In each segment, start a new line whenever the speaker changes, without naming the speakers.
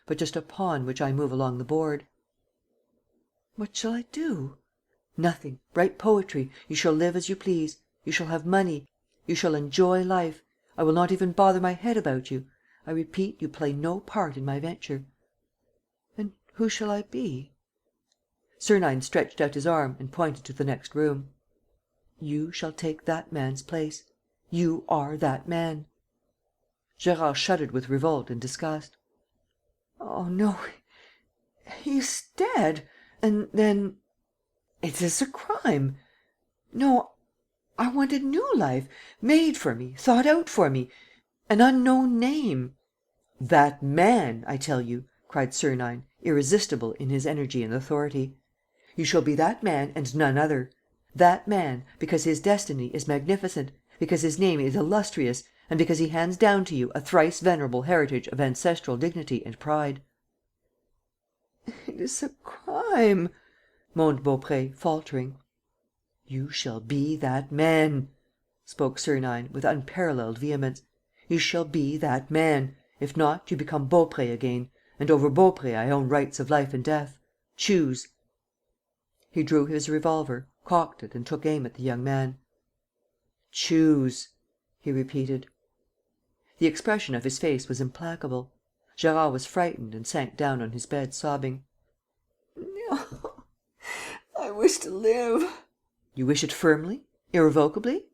but just a pawn which I move along the board." "What shall I do?" "Nothing. Write poetry. You shall live as you please. You shall have money. You shall enjoy life. I will not even bother my head about you. I repeat, you play no part in my venture." "And who shall I be?" Sernine stretched out his arm and pointed to the next room. "You shall take that man's place. You are that man." Gérard shuddered with revolt and disgust. "Oh, no, he's dead. And then it is a crime. No, I wanted new life, made for me, thought out for me, an unknown name." "That man, I tell you!" cried Sernine, irresistible in his energy and authority. "You shall be that man and none other. That man, because his destiny is magnificent, because his name is illustrious and because he hands down to you a thrice venerable heritage of ancestral dignity and pride." "It is a crime," moaned Baupré, faltering. "You shall be that man," spoke Sernine, with unparalleled vehemence. "You shall be that man. If not, you become Baupré again. And over Baupré I own rights of life and death. Choose." He drew his revolver, cocked it and took aim at the young man. "Choose," he repeated. The expression of his face was implacable. Gérard was frightened and sank down on his bed, sobbing: "No, I wish to live." "You wish it firmly, irrevocably?"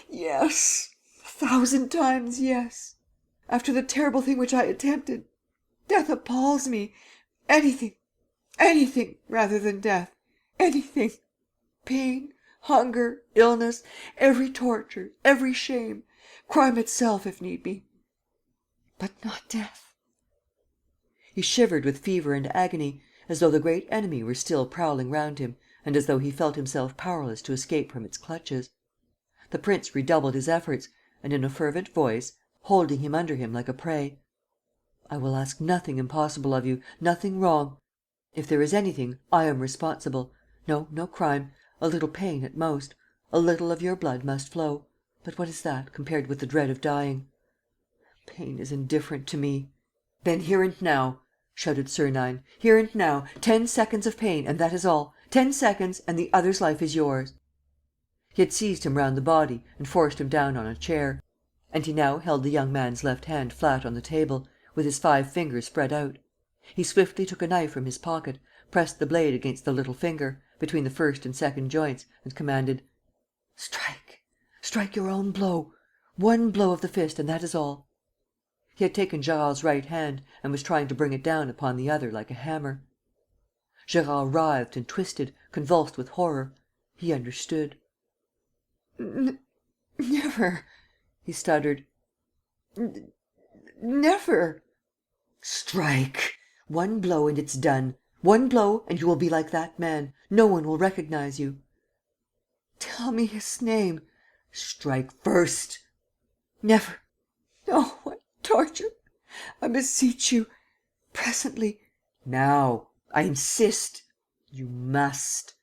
"Yes, 1,000 times yes. After the terrible thing which I attempted, death appalls me. Anything rather than death. Anything. Pain, hunger, illness, every torture, every shame, crime itself if need be. But not death."
He shivered with fever and agony, as though the great enemy were still prowling round him and as though he felt himself powerless to escape from its clutches. The prince redoubled his efforts and, in a fervent voice, holding him under him like a prey: "I will ask nothing impossible of you, nothing wrong. If there is anything, I am responsible. No crime. A little pain at most. A little of your blood must flow. But what is that, compared with the dread of dying? Pain is indifferent to me." "Then here and now," shouted Sernine, "here and now, 10 seconds of pain and that is all. 10 seconds and the other's life is yours." He had seized him round the body and forced him down on a chair. And he now held the young man's left hand flat on the table, with his 5 fingers spread out. He swiftly took a knife from his pocket, pressed the blade against the little finger, between the first and second joints, and commanded: "Strike! Strike your own blow! 1 blow of the fist and that is all." He had taken Gérard's right hand and was trying to bring it down upon the other like a hammer. Gérard writhed and twisted, convulsed with horror. He understood.
"Never," he stuttered. "Never."
"Strike! 1 blow and it's done. 1 blow and you will be like that man. No one will recognize you."
"Tell me his name."
"Strike first."
"Never. No, what torture! I beseech you. Presently."
"Now. I insist. You must."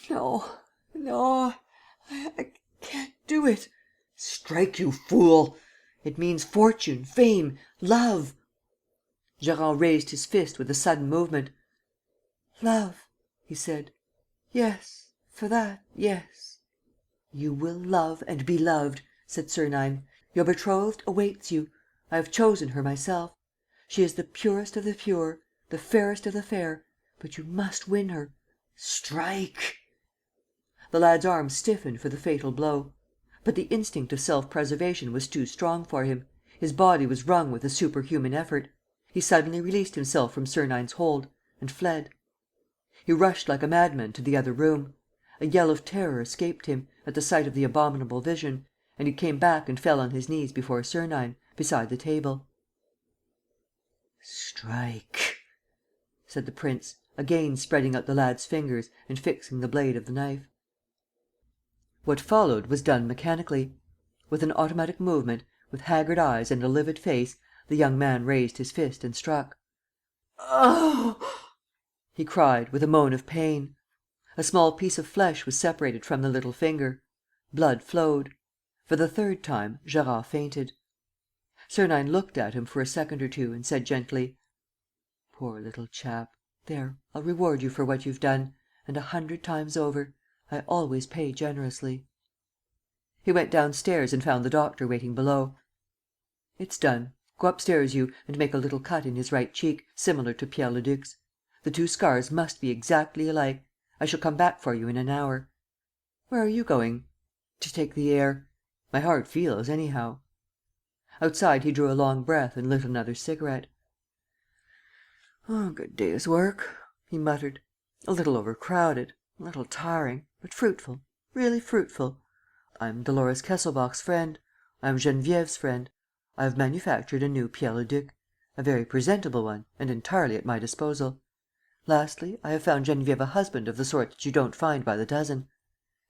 "No. I can't do it."
"Strike, you fool! It means fortune, fame, love." Gérard raised his fist with a sudden movement.
"Love," he said. "Yes, for that, yes."
"You will love and be loved," said Sernine. "Your betrothed awaits you. I have chosen her myself. She is the purest of the pure, the fairest of the fair. But you must win her. Strike!" The lad's arm stiffened for the fatal blow. But the instinct of self-preservation was too strong for him. His body was wrung with a superhuman effort. He suddenly released himself from Sernine's hold and fled. He rushed like a madman to the other room. A yell of terror escaped him, at the sight of the abominable vision, and he came back and fell on his knees before Sernine, beside the table. "Strike!" said the prince, again spreading out the lad's fingers and fixing the blade of the knife. What followed was done mechanically. With an automatic movement, with haggard eyes and a livid face, the young man raised his fist and struck. "Oh!" he cried, with a moan of pain. A small piece of flesh was separated from the little finger. Blood flowed. For the third time, Gérard fainted. Sernine looked at him for a second or two and said gently: "Poor little chap. There, I'll reward you for what you've done. And 100 times over. I always pay generously." He went downstairs and found the doctor waiting below. "It's done. Go upstairs, you, and make a little cut in his right cheek, similar to Pierre Leduc's. The two scars must be exactly alike. I shall come back for you in an hour." "Where are you going?" "To take the air. My heart feels anyhow." Outside, he drew a long breath and lit another cigarette. "Good day's work," he muttered. "A little overcrowded, a little tiring, but fruitful, really fruitful. I am Dolores Kesselbach's friend. I am Geneviève's friend. I have manufactured a new Pierre Leduc, a very presentable one and entirely at my disposal. Lastly, I have found Geneviève a husband of the sort that you don't find by the dozen.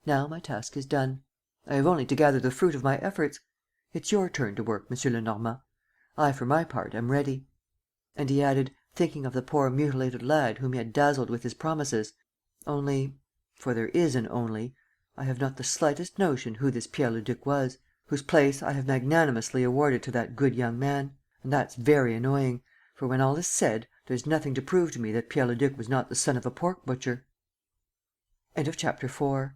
Now my task is done. I have only to gather the fruit of my efforts. It's your turn to work, M. Lenormand. I, for my part, am ready." And he added, thinking of the poor mutilated lad whom he had dazzled with his promises, "Only for there is an only I have not the slightest notion who this Pierre Leduc was, whose place I have magnanimously awarded to that good young man. And that's very annoying, for, when all is said, there's nothing to prove to me that Pierre Leduc was not the son of a pork butcher." CHAPTER 5.